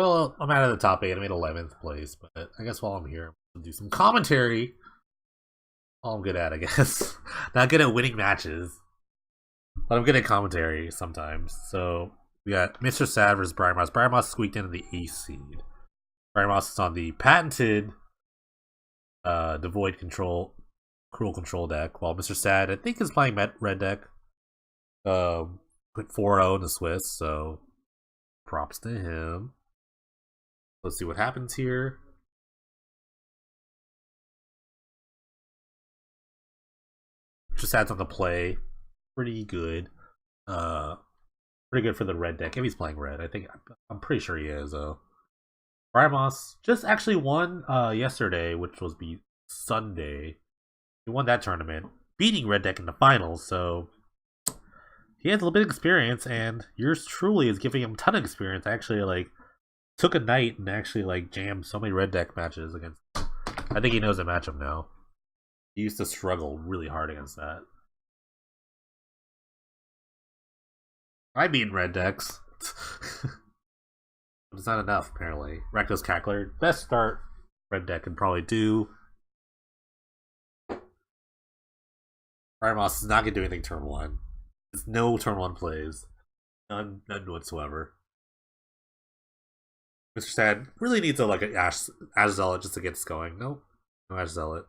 Well, I'm out of the top 8. I made 11th place, but I guess while I'm here, I'm going to do some commentary. All I'm good at, I guess. Not good at winning matches, but I'm good at commentary sometimes. So we got Mr. Sad versus Brian Moss. Brian Moss squeaked into the 8th seed. Brian Moss is on the patented Devoid Control, Cruel Control deck, while Mr. Sad, I think, is playing red deck. Put 4-0 in the Swiss, so props to him. Let's see what happens here. Just adds on the play. Pretty good. Pretty good for the red deck. If he's playing red, I'm pretty sure he is though. Brian Moss just actually won yesterday, which was the Sunday. He won that tournament, beating red deck in the finals, so he has a little bit of experience, and yours truly is giving him a ton of experience. I actually took a night and actually jammed so many red deck matches against him. I think he knows the matchup now. He used to struggle really hard against that. I mean red decks. But it's not enough, apparently. Rakdos Cackler, best start red deck can probably do. Brian Moss is not going to do anything turn 1. There's no turn 1 plays. None whatsoever. Mr. Sad really needs an Ash Zealot just to get us going. Nope. No Ash Zealot.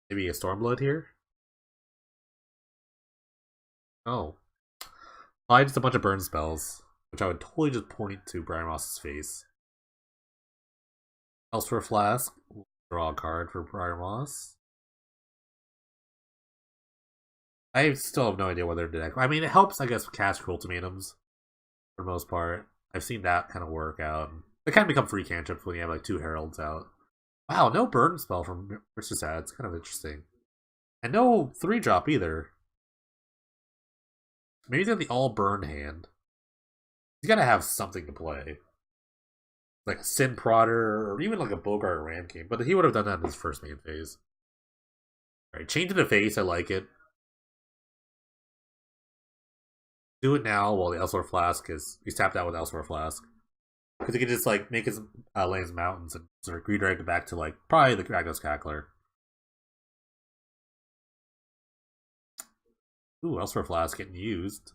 Maybe a Stormblood here? Oh. Probably just a bunch of burn spells, which I would totally just point to Brian Moss's face. Elsewhere Flask. We'll draw a card for Brian Moss. I still have no idea whether to deck. I mean, it helps, I guess, cast Cruel Ultimatums for the most part. I've seen that kind of work out. They kind of become free cantrips when you have 2 Heralds out. Wow, no burn spell from Mr. Sad. It's kind of interesting. And no 3-drop either. Maybe he's got the all burn hand. He's got to have something to play. Like a Sin Prodder, or even a Bogart or Ram King. But he would have done that in his first main phase. Alright, change in the face, I like it. Do it now while the Elsewhere Flask is... He's tapped out with Elsewhere Flask. Because he can just make his lands mountains and sort of redirect it back to probably the Rakdos Cackler. Ooh, Elsewhere Flask getting used.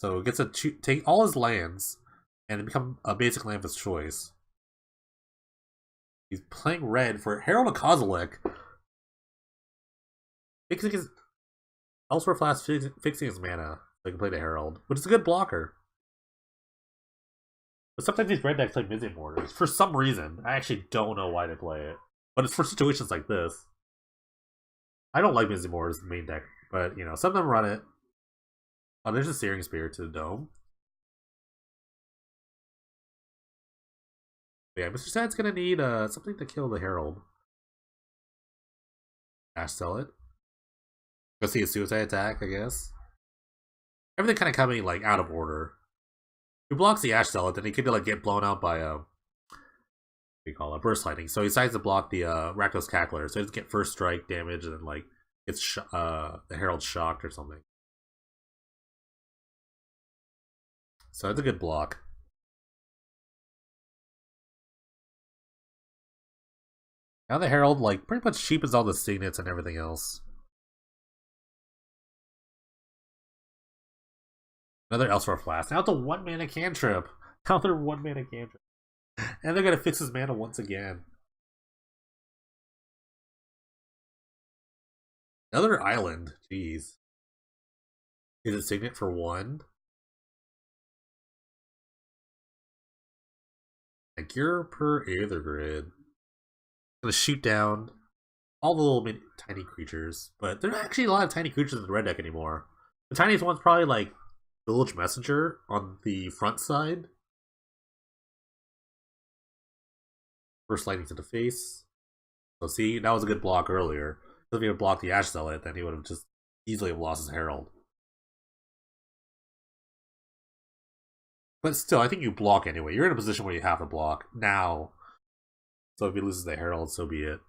So it gets to take all his lands and become a basic land of his choice. He's playing red for Herald of Kozilek. Fixing his Elsewhere Flask, fixing his mana so he can play the Herald, which is a good blocker. But sometimes these red decks play Mizzium Mortars for some reason. I actually don't know why they play it, but it's for situations like this. I don't like Mizzium Mortars as the main deck, but some of them run it. Oh, there's a Searing Spear to the Dome. But yeah, Mr. Sad's gonna need something to kill the Herald. Ash Zealot. Go see a suicide attack, I guess. Everything kind of coming out of order. He blocks the Ash Zealot, then he could get blown out by what do you call it? Burst Lightning. So he decides to block the Rakdos Cackler, so he doesn't get first strike damage, and then gets the Herald shocked or something. So it's a good block. Now the Herald pretty much cheapens all the signets and everything else. Another Elsewhere Flask. Now it's a 1-mana cantrip. Another 1-mana cantrip. And they're gonna fix his mana once again. Another island. Jeez. Is it signet for 1? A gear per Aether Grid. Gonna shoot down all the little tiny creatures, but there are actually a lot of tiny creatures in the red deck anymore. The tiniest one's probably Village Messenger on the front side. First Lightning to the face. So see, that was a good block earlier. If he had blocked the Ash Zealot, then he would have just easily lost his Herald. But still, I think you block anyway. You're in a position where you have to block now. So if he loses the Herald, so be it.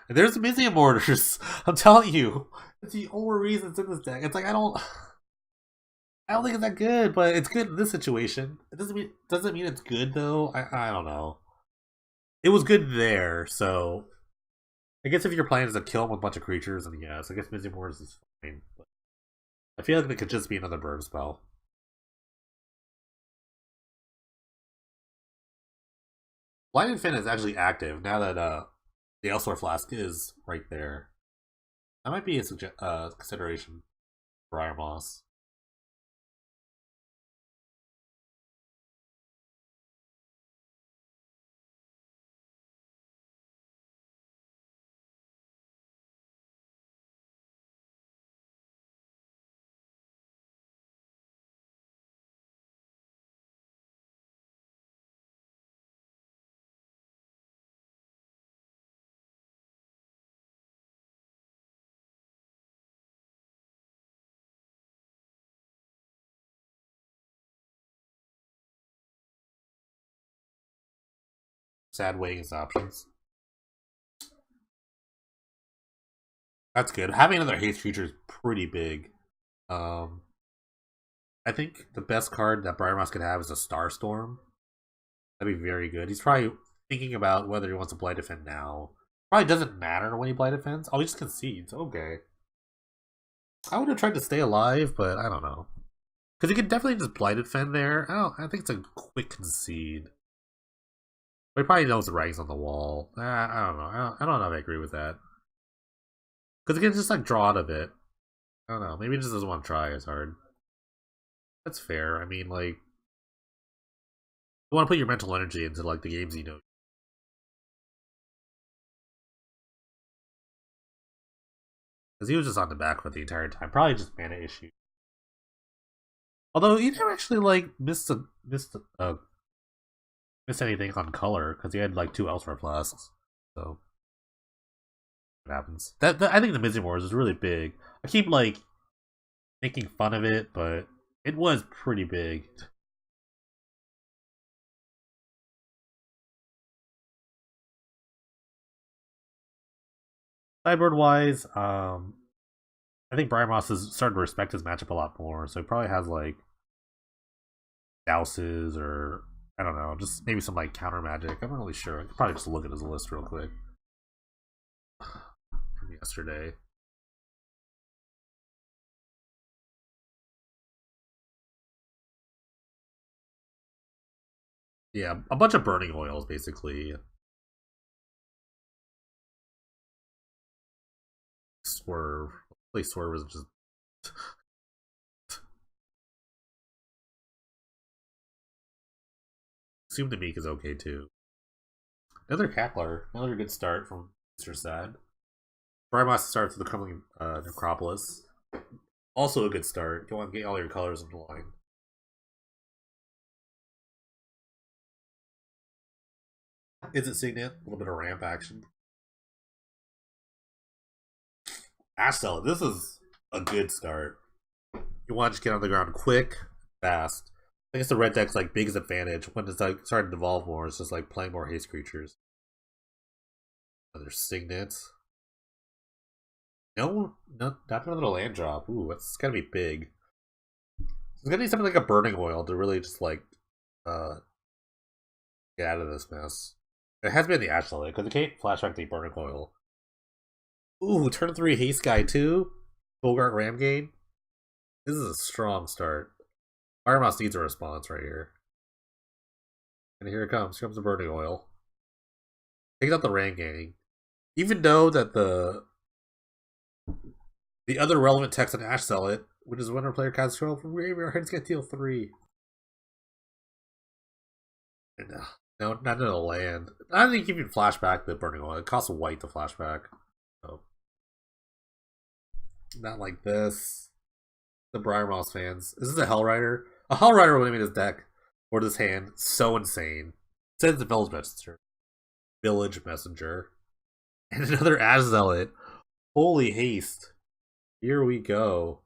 And there's Mizium Mortars. I'm telling you, it's the only reason it's in this deck. It's like I don't think it's that good, but it's good in this situation. It doesn't mean it's good though. I don't know. It was good there, so I guess if your plan is to kill him with a bunch of creatures, then yes, I guess Mizium Mortars is fine. But I feel like it could just be another burn spell. Lightning Fin is actually active now that the Elsewhere Flask is right there. That might be a consideration for Iron Moss. Sad weighing his options. That's good. Having another haste creature is pretty big. Um, I think the best card that Briar Moss could have is a Starstorm. That'd be very good. He's probably thinking about whether he wants to Blight Defend now. Probably doesn't matter when he Blight Defends. Oh, he just concedes. Okay. I would have tried to stay alive, but I don't know. Because he could definitely just Blight Defend there. I think it's a quick concede. But he probably knows the writings on the wall. I don't know. I don't know if I agree with that. Because he can just like draw out of it. I don't know. Maybe he just doesn't want to try as hard. That's fair. I mean, like, you want to put your mental energy into like the games you know. Because he was just on the back foot the entire time. Probably just mana issue. Although he never actually like missed anything on color because he had like 2 Elsewhere Flasks. So what happens? I think the Mizium Wars is really big. I keep like making fun of it, but it was pretty big. Sideboard wise, I think Briar Moss has started to respect his matchup a lot more, so he probably has like Douses or I don't know, just maybe some like counter magic. I'm not really sure. I could probably just look at his list real quick from yesterday. Yeah, a bunch of burning oils basically. Swerve. Play Swerve was just Assume the Meek is okay too. Another Cackler, another good start from Mr. Sad. Briar Moss starts with the Crumbling Necropolis. Also a good start. You want to get all your colors in line. Is it Signet? A little bit of ramp action. Ashtel, this is a good start. You want to just get on the ground quick, fast. I guess the red deck's like biggest advantage when it's like starting to evolve more. It's just like playing more haste creatures. Another Signet. No, not another land drop. Ooh, that's gotta be big. It's gonna need something like a burning oil to really just like get out of this mess. It has been the Ashtel because it can't flashback the burning oil. Ooh, turn 3 haste guy too. Bogart Ramgate. This is a strong start. Iron Moss needs a response right here. And here it comes. Here comes the burning oil. Takes out the Ramgate. Even though that the other relevant text on Ash Sell It, which is when our player casts control from graveyard, it's gonna deal 3. And, no, not in a land. I don't think you can flashback the burning oil. It costs a white to flashback. So not like this. The Briar Moss fans. This is a Hellrider. A Hellrider would have made his deck or this hand so insane. Sends the Village Messenger. Village Messenger. And another Ash-Zealot. Holy haste. Here we go.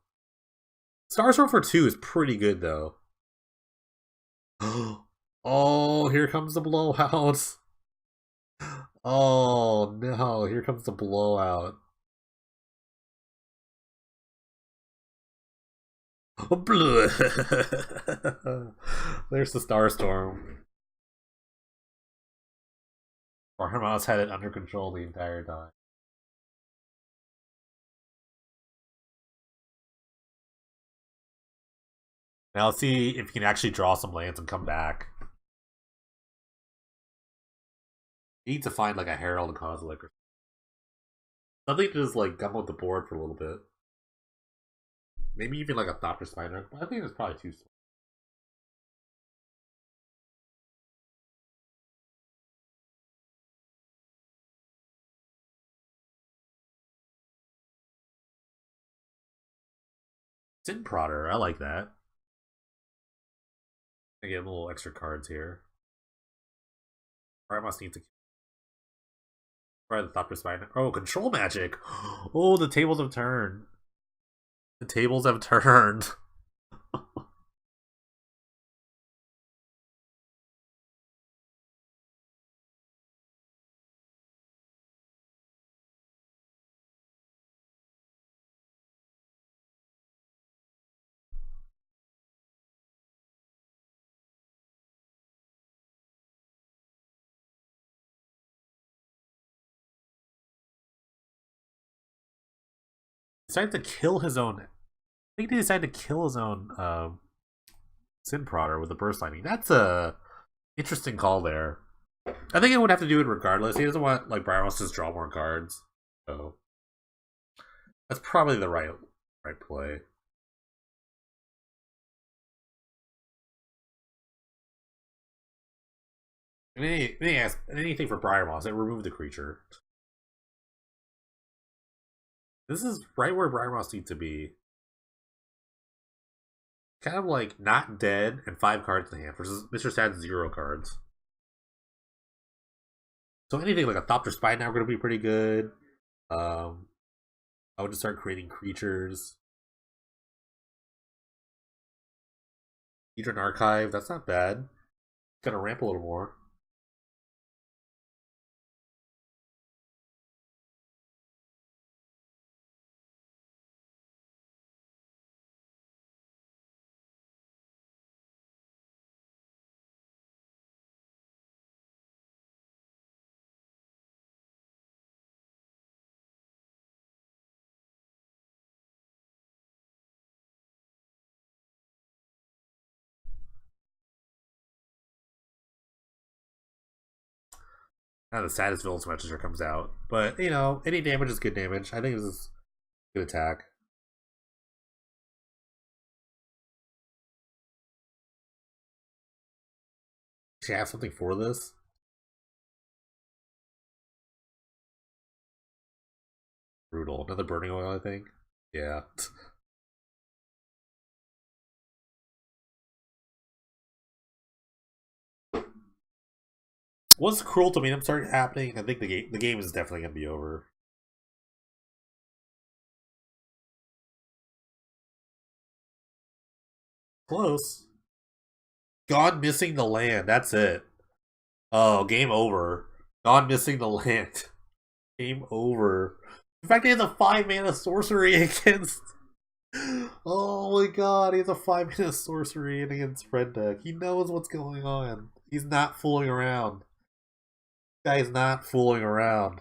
Starstorm for 2 is pretty good though. Oh, here comes the blowout. Oh no, here comes the blowout. There's the Starstorm. Farmhouse had it under control the entire time. Now let's see if you can actually draw some lands and come back. You need to find like a Herald Kozilek or something to just like gum with the board for a little bit. Maybe even like a Thopter Spider, but I think it's probably too small. Sin Prodder, I like that. I get a little extra cards here. Or I must need to try the Thopter Spider. Oh, control magic! Oh, the tables have turned. The tables have turned. Decided to kill his own. I think he decided to kill his own Sin Prodder with the Burst Lightning. That's a interesting call there. I think I would have to do it regardless. He doesn't want like Brian wants to just draw more cards, so that's probably the right play. Anything for Briar Moss, it remove the creature. This is right where Briar Moss needs to be. Kind of like not dead and 5 cards in hand versus Mr. Sad's 0 cards. So anything like a Thopter Spine now are going to be pretty good. I would just start creating creatures. Hedron Archive, that's not bad. Gonna ramp a little more. Now the saddest villain Symmetrizer comes out. But, you know, any damage is good damage. I think this is good attack. Should I have something for this? Brutal. Another burning oil, I think. Yeah. Once Cruel to Meet started happening, I think the game is definitely gonna be over. Close. Gone missing the land. That's it. Oh, game over. Gone missing the land. Game over. In fact, he has a 5-mana sorcery against. Oh my god, he has a 5-mana sorcery against red deck. He knows what's going on. He's not fooling around. This guy is not fooling around.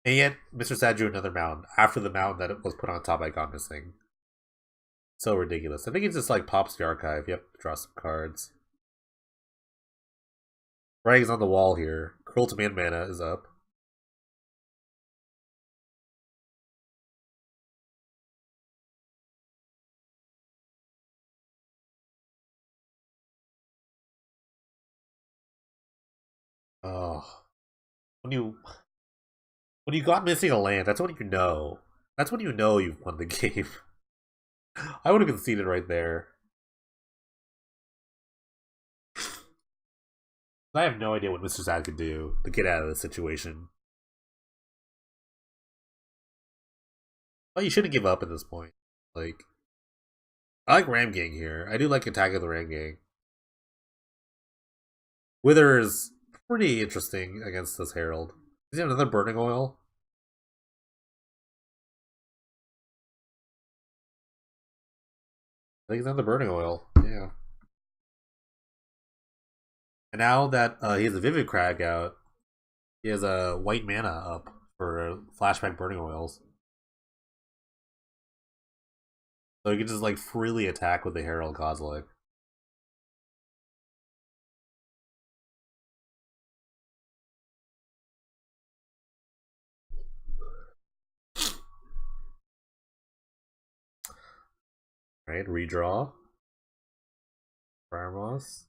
And yet, Mr. Sad drew another mountain after the mountain that was put on top by Gone Missing. So ridiculous. I think he just like pops the archive. Yep, draw some cards. Writing's on the wall here. Cruel to Man mana is up. Oh, when you got missing a land, that's when you know. That's when you know you've won the game. I would have conceded right there. I have no idea what Mr. Sad could do to get out of this situation. Well, you shouldn't give up at this point. Like, I like Ram Gang here. I do like Attack of the Ram Gang. Wither is pretty interesting against this Herald. Does he have another Burning Oil? I think he's another Burning Oil. Yeah. And now that he has a Vivid Crag out, he has a white mana up for flashback Burning Oils. So he can just like freely attack with the Herald Kozilek. Right, redraw. Firemos.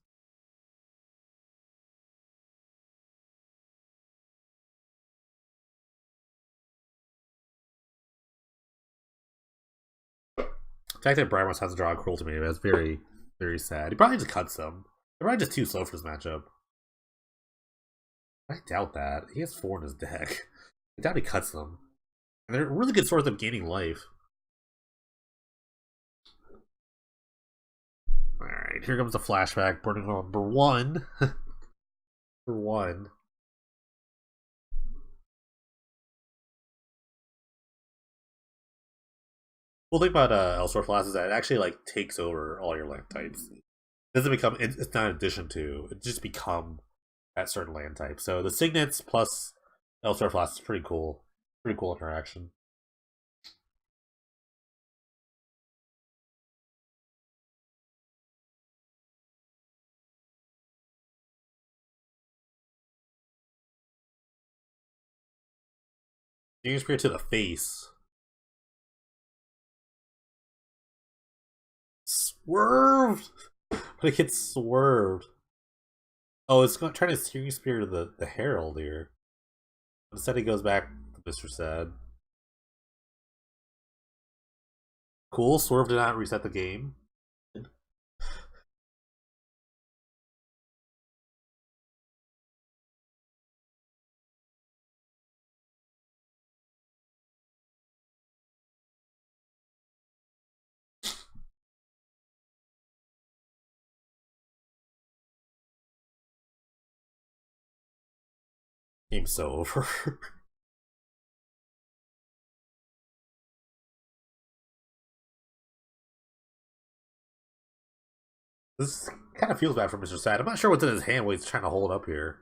The fact that Bramos has to draw a Cruel to me, that's very, very sad. He probably just cuts them. They're probably just too slow for this matchup. I doubt that. He has 4 in his deck. I doubt he cuts them. And they're a really good source of gaining life. Alright, here comes the flashback. Burning number 1. For 1. Cool thing about Elsewhere Flash is that it actually like takes over all your land types. It doesn't become, it's not an addition to, it just become at certain land types. So the Signets plus Elsewhere Flash is pretty cool. Pretty cool interaction. You can spear to the face. Swerved! But it gets swerved. Oh, it's going, trying to Searing Spear to the Herald here. Instead, he goes back to Mr. Sad. Cool, Swerve did not reset the game. Game's so over. This kind of feels bad for Mr. Sad. I'm not sure what's in his hand when he's trying to hold up here.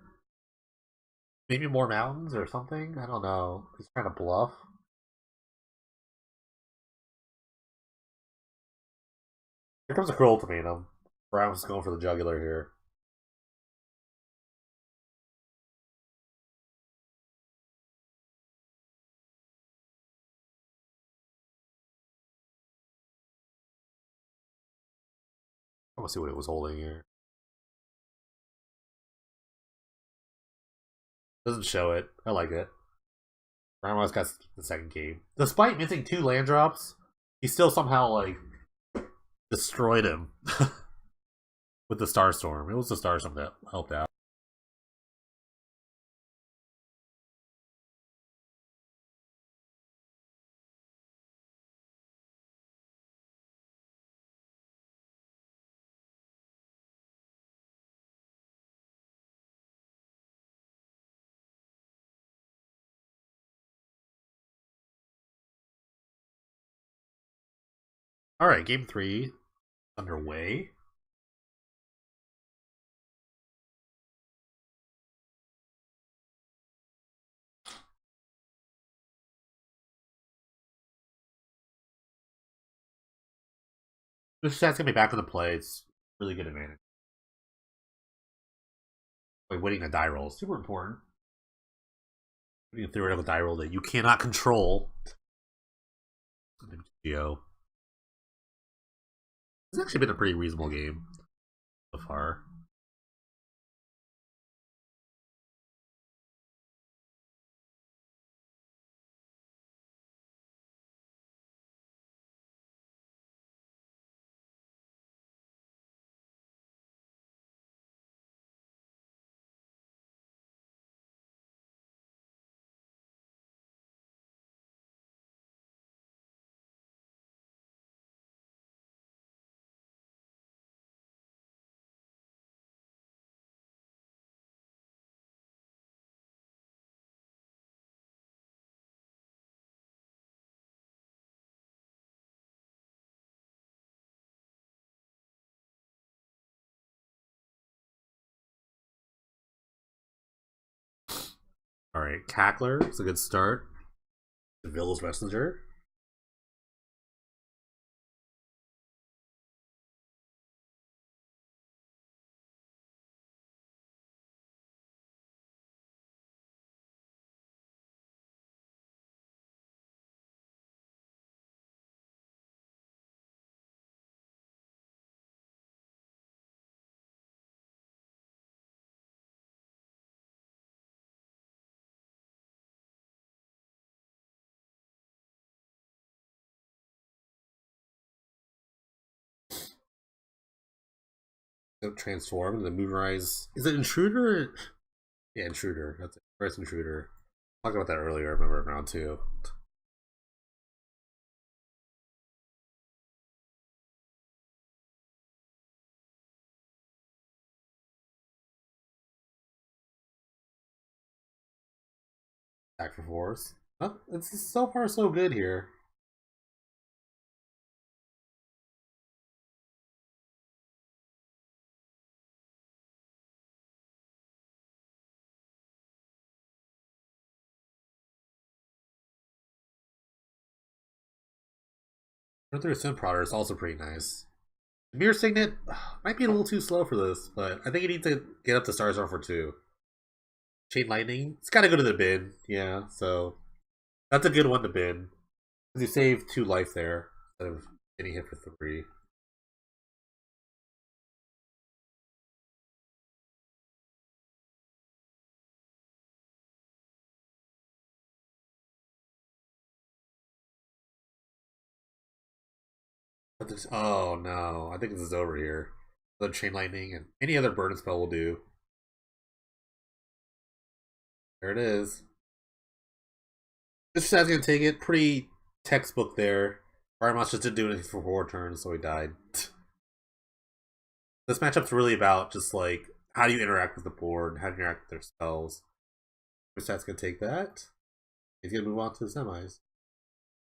Maybe more mountains or something? I don't know. He's trying to bluff. Here comes a Cruel Ultimatum. Brown's going for the jugular here. I want to see what it was holding here. Doesn't show it. I like it. Ramos got the second game. Despite missing 2 land drops, he still somehow like destroyed him with the Starstorm. It was the Starstorm that helped out. Alright, game 3 underway. This chat's gonna be back on the play. It's really good advantage. Like winning a die roll, super important. Winning a theoretical die roll that you cannot control. Geo. It's actually been a pretty reasonable game so far. Alright, Cackler is a good start. Village Messenger. Transform the Moonrise. Is it Intruder? Yeah, Intruder. That's it. First Intruder. Talked about that earlier. I remember round 2. Back for force. Oh, it's so far so good here. Earthly Sim Prodder is also pretty nice. Mirror Signet might be a little too slow for this, but I think you need to get up to Stars Zone for 2. Chain Lightning, it's gotta go to the bin, yeah, so that's a good one to bin. Because you save 2 life there instead of getting hit for 3. Oh no, I think this is over here. The Chain Lightning and any other burn spell will do. There it is. This guy's gonna take it. Pretty textbook there. Firemouse just didn't do anything for 4 turns, so he died. This matchup's really about just like how do you interact with the board, how do you interact with their spells. This guy's gonna take that. He's gonna move on to the semis.